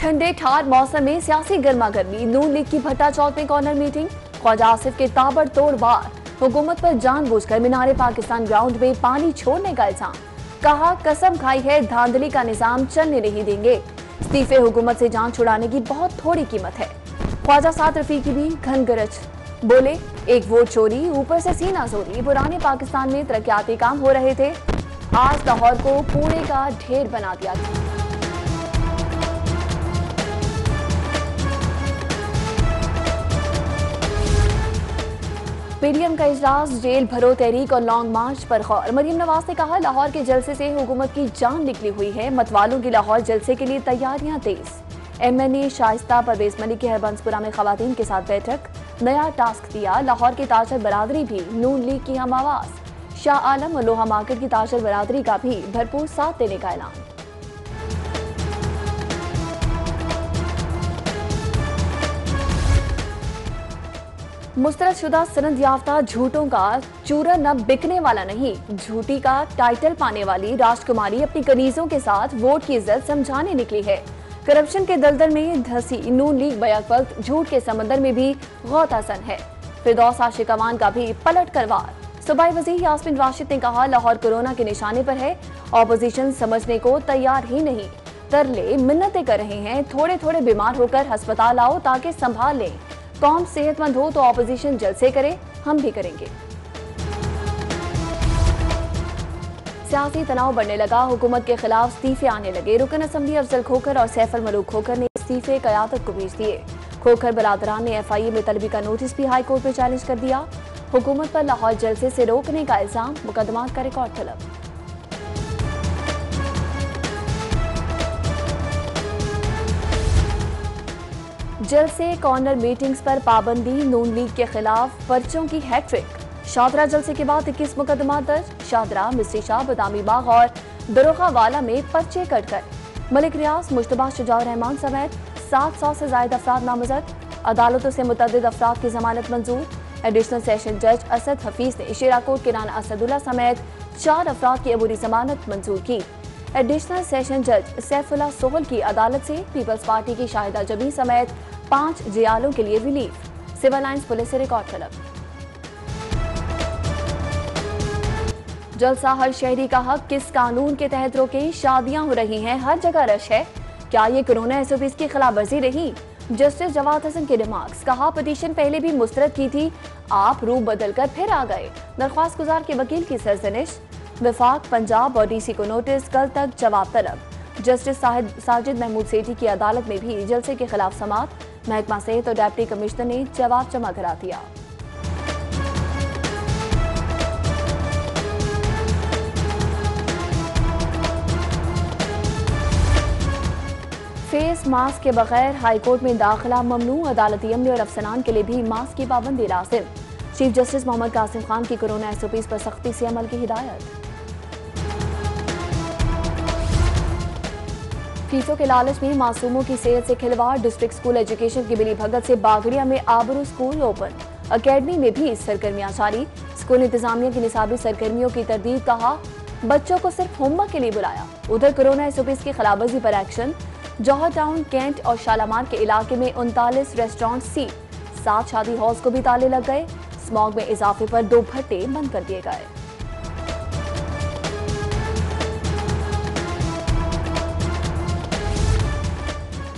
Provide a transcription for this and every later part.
ठंडे ठार मौसम में सियासी गर्मा गर्मी। नून लीग की भट्टा चौक में कॉर्नर मीटिंग। ख्वाजा आसिफ के ताबड़तोड़ वार। हुकूमत पर जानबूझकर मीनारे पाकिस्तान ग्राउंड में पानी छोड़ने का इल्जाम। कहा कसम खाई है धांधली का निजाम चलने नहीं देंगे। इस्तीफे हुकूमत से जान छुड़ाने की बहुत थोड़ी कीमत है। ख्वाजा साद रफीकी भी घन गरज बोले, एक वोट चोरी ऊपर से सीना जोरी। पुराने पाकिस्तान में तरक्याती काम हो रहे थे, आज लाहौर को कूड़े का ढेर बना दिया गया। पीडीएम का इजलास, जेल भरो तहरीक और लॉन्ग मार्च पर गौर। मरीम नवाज ने कहा लाहौर के जलसे से हुकूमत की जान निकली हुई है। मतवालों की लाहौर जलसे के लिए तैयारियां तेज। एमएनए शाइस्ता परवेज मलिक की हरबंसपुरा में खवातीन के साथ बैठक। नया टास्क दिया, लाहौर की ताजर बरादरी भी नून लीग की हम आवाज। शाह आलम और लोहा मार्केट की ताजर बरादरी का भी भरपूर साथ देने का ऐलान। मुस्तरद शुदा सनद याफ्ता झूठों का चूरन अब बिकने वाला नहीं। झूठी का टाइटल पाने वाली राजकुमारी अपनी कनीजों के साथ वोट की इज्जत समझाने निकली है। करप्शन के दलदल में धंसी नून लीग बैक वक्त झूठ के समंदर में भी गौतासन है। फिरदौस आशिक अमान का भी पलट कर वार। सूबाई वजीर यास्मीन राशिद ने कहा लाहौर कोरोना के निशाने पर है, ऑपोजिशन समझने को तैयार ही नहीं। तरले मिन्नतें कर रहे हैं, थोड़े थोड़े बीमार होकर अस्पताल आओ ताकि संभाल लें। कौम सेहतमंद हो तो ऑपोजिशन जलसे करे, हम भी करेंगे। सियासी तनाव बढ़ने लगा, हुकूमत के खिलाफ इस्तीफे आने लगे। रुकन असम्बली अफजल खोखर और सैफ अल मलूक खोखर ने इस्तीफे क़यादत को भेज दिए। खोखर बरादरान ने FIA में तलबी का नोटिस भी हाई कोर्ट में चैलेंज कर दिया। हुकूमत पर लाहौर जलसे से रोकने का इल्जाम, मुकदमात का रिकॉर्ड तलब। जलसे कॉर्नर मीटिंग्स पर पाबंदी, नून लीग के खिलाफ पर्चों की हैट्रिक। शादरा जलसे के बाद 21 मुकदमा दर्ज। शादरा, मिस्री शाह, बदामी बाग और दरोगा वाला में पर्चे कट कर मलिक रियाज, मुश्तबा, शुजाउर रहमान समेत 700 से ज्यादा अफराद नामजद। अदालतों से मुतअद्दिद अफराद की जमानत मंजूर। एडिशनल सेशन जज असद हफीज ने शेराकोट के राना असदुल्ला समेत 4 अफराद की अबूरी जमानत मंजूर की। एडिशनल सेशन जज सैफुल्लाह सोहल की अदालत से पीपल्स पार्टी की शाहिदा जबी समेत 5 जियालों के लिए रिलीफ। सिविल लाइंस पुलिस से रिकॉर्ड तलब। जलसा हर शहरी का हक, किस कानून के तहत रोके? शादियां हो रही हैं, हर जगह रश है, क्या ये कोरोना SOPs की खिलाफवर्जी रही? जस्टिस जवाद हसन के रिमार्क्स। कहा पिटीशन पहले भी मुस्तरद की थी, आप रूप बदल कर फिर आ गए। दरख्वास्त गुजार के वकील की सरजनिश। विफाक, पंजाब और DC को नोटिस, कल तक जवाब तलब। जस्टिस साजिद महमूद सेठी की अदालत में भी जलसे के खिलाफ समाअत। महकमा सेहत और डिप्टी कमिश्नर ने जवाब जमा करा दिया। फेस मास्क के बगैर हाईकोर्ट में दाखिला ममनू। अदालती अमले और अफसरान के लिए भी मास्क की पाबंदी लाजिम। चीफ जस्टिस मोहम्मद कासिम खान की कोरोना SOPs पर सख्ती से अमल की हिदायत। फीसों के लालच में मासूमों की सेहत से खिलवाड़। डिस्ट्रिक्ट स्कूल एजुकेशन की मिली भगत से बागड़िया में आबरू स्कूल ओपन। अकेडमी में भी सरगर्मियां जारी। स्कूल इंतजामिया की निसाबी सरगर्मियों की तरदीद। कहा बच्चों को सिर्फ होमवर्क के लिए बुलाया। उधर कोरोना SOPs की खिलाफवर्जी पर एक्शन। जौहर टाउन, कैंट और शालामार के इलाके में 39 रेस्टोरेंट सील। 7 शादी हॉल्स को भी ताले लग गए। स्मॉग में इजाफे पर 2 भट्टे बंद कर दिए गए।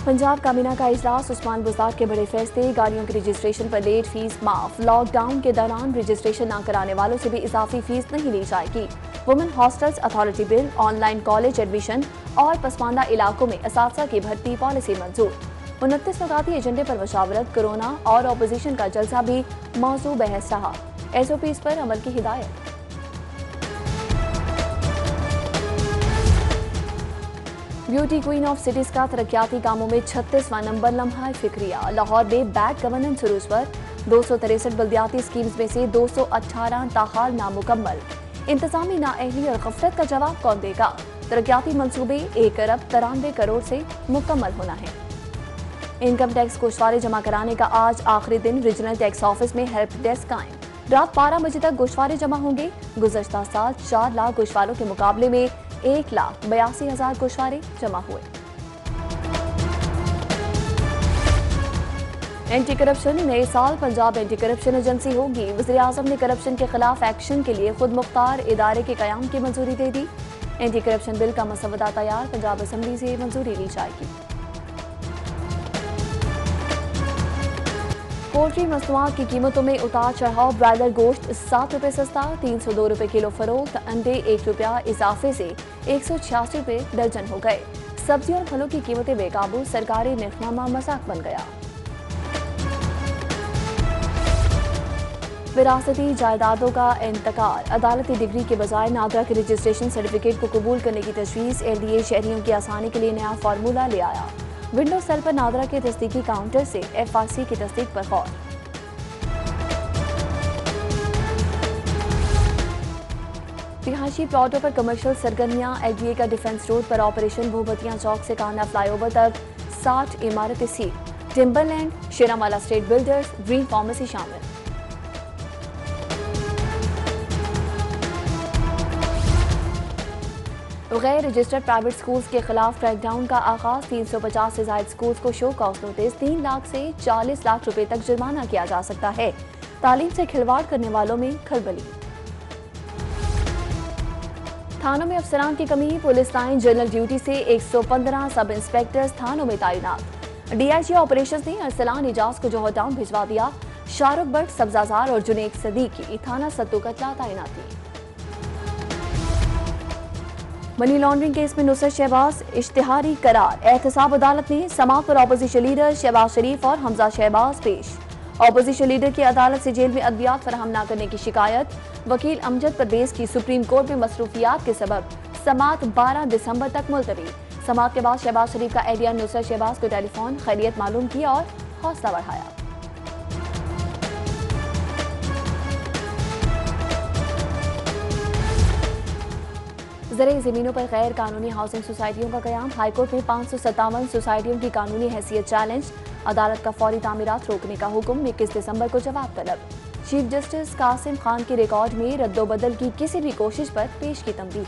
पंजाब काबीना का इजलास, उस्मान बुज़दार के बड़े फैसले। गाड़ियों की रजिस्ट्रेशन पर लेट फीस माफ। लॉकडाउन के दौरान रजिस्ट्रेशन न कराने वालों से भी इजाफी फीस नहीं ली जाएगी। Women hostels authority bill, online college admission और पसमानदा इलाकों में असातिज़ा की भर्ती पॉलिसी मंजूर। 29 सौगाती एजेंडे पर मशावरत। कोरोना और अपोजिशन का जलसा भी मौजू बहस रहा। SOPs पर अमल की हिदायत। ब्यूटी क्वीन ऑफ सिटीज का तरक्याती कामों में 36वां नंबर लम्हा फिक्रिया। लाहौर में बैड गवर्नेंस सुरूज पर 263 बल्दियाती स्कीम्स में से 218 ताहाल नामुकम्मल। इंतजामी नाअहली और गफलत का जवाब कौन देगा? तरक्याती मंसूबे 1 अरब 93 करोड़ से मुकम्मल होना है। इनकम टैक्स गोशवारे जमा कराने का आज आखिरी दिन। रीजनल टैक्स ऑफिस में हेल्प डेस्क कायम। रात 12 बजे तक गोशवारे जमा होंगे। गुज़श्ता साल 4 लाख गोशवारों के मुकाबले में 1,82,000 गोशवारे जमा हुए। एंटी करप्शन नए साल पंजाब एंटी करप्शन एजेंसी होगी। वज़ीर-ए-आज़म ने करप्शन के खिलाफ एक्शन के लिए खुद मुख्तार इदारे के कयाम की मंजूरी दे दी। एंटी करप्शन बिल का मसवदा तैयार, पंजाब असम्बली से मंजूरी ली जाएगी। पोल्ट्री मसनूआत की कीमतों में उतार चढ़ाव, ब्रायलर गोश्त 7 रुपये सस्ता, 302 रुपये किलो फरोख्त, अंडे 1 रुपया इजाफे से 186 रुपये दर्जन हो गए। सब्जियों और फलों की कीमतें बेकाबू, सरकारी निर्खनामा मजाक बन गया। विरासती जायदादों का इंतकाल, अदालती डिग्री के बजाय नादरा के रजिस्ट्रेशन सर्टिफिकेट को कबूल करने की तजवीज़। LDA शहरियों की आसानी के लिए नया फार्मूला ले आया। विंडो सेल पर नादरा के तस्दीकी काउंटर से FRC की तस्दीक पर गौर। रिहायशी प्लॉटों पर कमर्शियल सरगर्मियां, LDA का डिफेंस रोड पर ऑपरेशन। भूबतिया चौक से काना फ्लाईओवर तक 60 इमारतें सील। टिम्बरलैंड, शेरामाला स्टेट बिल्डर्स, ग्रीन फार्मेसी शामिल। गैर रजिस्टर्ड प्राइवेट स्कूल्स के खिलाफ क्रैकडाउन का आगाज। 350 से ज्यादा स्कूल्स को शो कॉज नोटिस, 3 लाख से 40 लाख रुपए तक जुर्माना किया जा सकता है। तालीम से खिलवाड़ करने वालों में खलबली। थानों में अफसरान की कमी, पुलिस लाइन जनरल ड्यूटी से 115 सब इंस्पेक्टर्स थानों में तैनात। DIG ऑपरेशन ने अरसलान इजाज को जौहर टाउन भिजवा दिया। शाहरुख भट्ट, सब्जाजार और जुनेद सदीकी थाना सत्तू कतला तैनाती। मनी लॉन्ड्रिंग केस में नुसरत शहबाज इश्तिहारी करार, एहतसाब अदालत ने समाअत पर अपोजिशन लीडर शहबाज शरीफ और हमजा शहबाज पेश। अपोजिशन लीडर की अदालत से जेल में अद्वियात फराहम न करने की शिकायत। वकील अमजद परवेज की सुप्रीम कोर्ट में मसरूफियात के सबब समाअत 12 दिसंबर तक मुलतवी। समाअत के बाद शहबाज शरीफ का एहलिया नुसरत शहबाज को टेलीफोन खैरियत मालूम की और हौसला बढ़ाया। ज़राई ज़मीनों पर गैर कानूनी हाउसिंग सोसाइटियों का कयाम। हाईकोर्ट में 557 सोसाइटियों की कानूनी हैसियत चैलेंज। अदालत का फौरी तामीरात रोकने का हुक्म। 21 दिसंबर को जवाब तलब। चीफ जस्टिस कासिम खान के रिकॉर्ड में रद्दोबदल की किसी भी कोशिश पर पेश की तंबीह।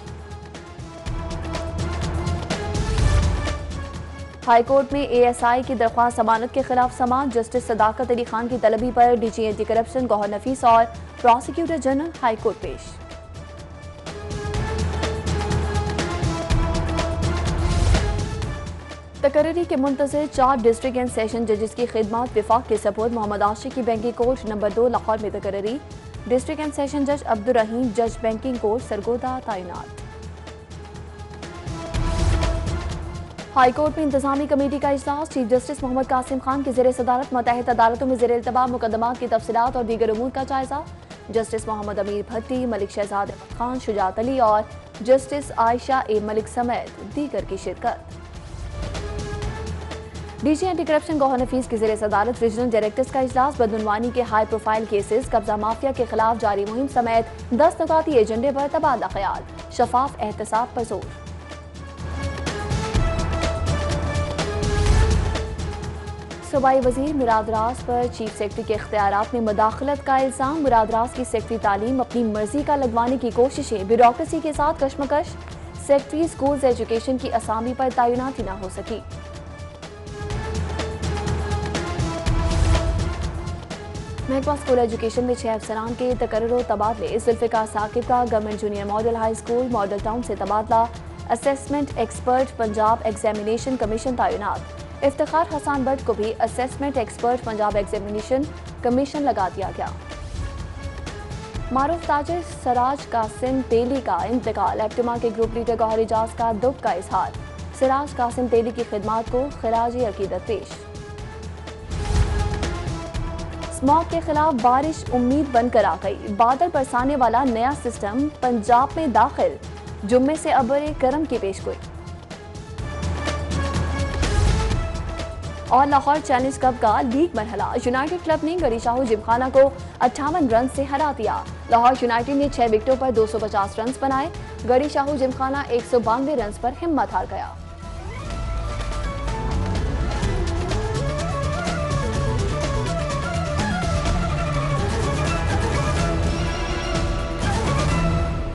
हाईकोर्ट में ASI की दरख्वास्त जमानत के खिलाफ समाअत। जस्टिस सदाकत अली खान की तलबी पर DG एंटी करप्शन गौहर नफीस और प्रोसिक्यूटर जनरल हाईकोर्ट पेश। तकर्री के मुंतज़िर 4 डिस्ट्रिक्ट एंड सेशन जजेस की खिदमत विफाक के सपोर्ट। मोहम्मद आशिक की बैंकिंग कोर्ट नंबर 2 लाहौर में तकर्री। डिस्ट्रिक्ट एंड सेशन जज अब्दुल रहीम जज बैंकिंग कोर्ट सरगोदा तैनात। हाई कोर्ट में इंतजामी कमेटी का इजलास। चीफ जस्टिस मोहम्मद कासिम खान की ज़ेर सदारत मुतहद अदालतों में ज़ेर इल्तबा मुकदमात की तफसीलात और दीगर उमूर का जायजा। जस्टिस मोहम्मद अमीर भट्टी, मलिक शहजाद खान, शुजात अली और जस्टिस आयशा ए मलिक समेत दीगर की शिरकत। DG एंटी करप्शन गौहर नफीस की ज़ेर सदारत रीजनल डायरेक्टर्स का इजलास। बदनवानी के हाई प्रोफाइल केसेस, कब्जा माफिया के खिलाफ जारी मुहिम समेत 10 नुकाती एजेंडे पर तबादला ख्याल। शफाफ एहतसाब पर जोर। सूबाई वजीर मुराद रास पर चीफ सेक्रेटरी के इख्तियारात में मुदाखलत का इल्जाम। मुराद रास की सेक्रेटरी तालीम अपनी मर्जी का लगवाने की कोशिशें, ब्यूरोक्रेसी के साथ कशमकश। सेक्रेटरी स्कूल्स एजुकेशन की असामी पर तैनाती न हो सकी। महकमा स्कूल एजुकेशन में 6 अफसरान के तकर्रुर तबादले। जुल्फ़िकार साकिब का government junior model high school model town से तबादला। Assessment expert Punjab examination commission तैनात। इफ्तिखार हसन भट्ट को भी assessment expert Punjab examination commission लगा दिया गया। मारूफ ताजिर सिराज कासिम तेली का इंतकाल। एप्टिमा के ग्रुप लीडर गौहर एजाज का दुख का इजहार। सिराज कासिम तेली की खिदमात को खिराज अकीदत पेश। स्मॉग के खिलाफ बारिश उम्मीद बनकर आ गई। बादल बरसाने वाला नया सिस्टम पंजाब में दाखिल। जुम्मे से अबर करम की पेशगोई। और लाहौर चैलेंज कप का लीग मरहला। यूनाइटेड क्लब ने गरी शाहू जिमखाना को 58 रन से हरा दिया। लाहौर यूनाइटेड ने 6 विकेटों पर 250 रन बनाए। गरी शाहू जिमखाना 192 रन पर हिम्मत हार गया।